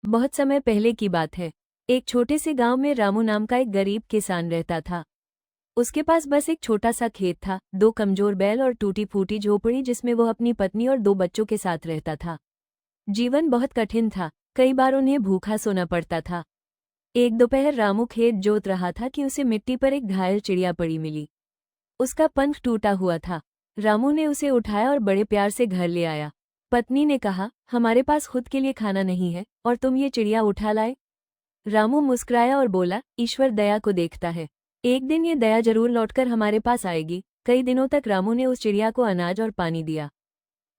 बहुत समय पहले की बात है। एक छोटे से गांव में रामू नाम का एक गरीब किसान रहता था। उसके पास बस एक छोटा सा खेत था, दो कमजोर बैल और टूटी फूटी झोपड़ी जिसमें वो अपनी पत्नी और दो बच्चों के साथ रहता था। जीवन बहुत कठिन था, कई बार उन्हें भूखा सोना पड़ता था। एक दोपहर रामू खेत जोत रहा था कि उसे मिट्टी पर एक घायल चिड़िया पड़ी मिली। उसका पंख टूटा हुआ था। रामू ने उसे उठाया और बड़े प्यार से घर ले आया। पत्नी ने कहा, हमारे पास खुद के लिए खाना नहीं है और तुम ये चिड़िया उठा लाए। रामू मुस्कुराया और बोला, ईश्वर दया को देखता है। एक दिन ये दया जरूर लौटकर हमारे पास आएगी। कई दिनों तक रामू ने उस चिड़िया को अनाज और पानी दिया।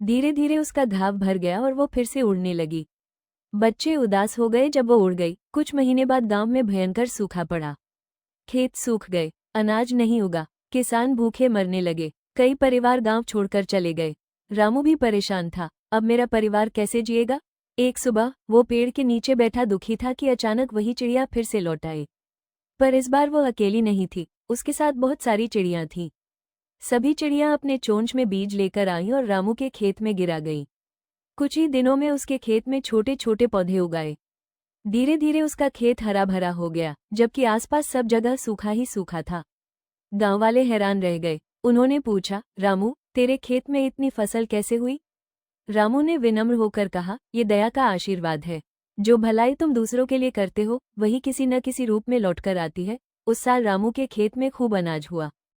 धीरे धीरे उसका घाव भर गया और वो फिर से उड़ने लगी। बच्चे उदास हो गए जब वो उड़ गई। कुछ महीने बाद गांव में भयंकर सूखा पड़ा। खेत सूख गए, अनाज नहीं उगा, किसान भूखे मरने लगे। कई परिवार गांव छोड़कर चले गए। रामू भी परेशान था, अब मेरा परिवार कैसे जिएगा। एक सुबह वो पेड़ के नीचे बैठा दुखी था कि अचानक वही चिड़िया फिर से लौट आई। पर इस बार वो अकेली नहीं थी, उसके साथ बहुत सारी चिड़ियां थीं। सभी चिड़ियां अपने चोंच में बीज लेकर आईं और रामू के खेत में गिरा गईं। कुछ ही दिनों में उसके खेत में छोटे छोटे पौधे उगाए। धीरे धीरे उसका खेत हरा भरा हो गया, जबकि आसपास सब जगह सूखा ही सूखा था। गांव वाले हैरान रह गए। उन्होंने पूछा, रामू, तेरे खेत में इतनी फसल कैसे हुई। रामू ने विनम्र होकर कहा, ये दया का आशीर्वाद है। जो भलाई तुम दूसरों के लिए करते हो वही किसी न किसी रूप में लौटकर आती है। उस साल रामू के खेत में खूब अनाज हुआ।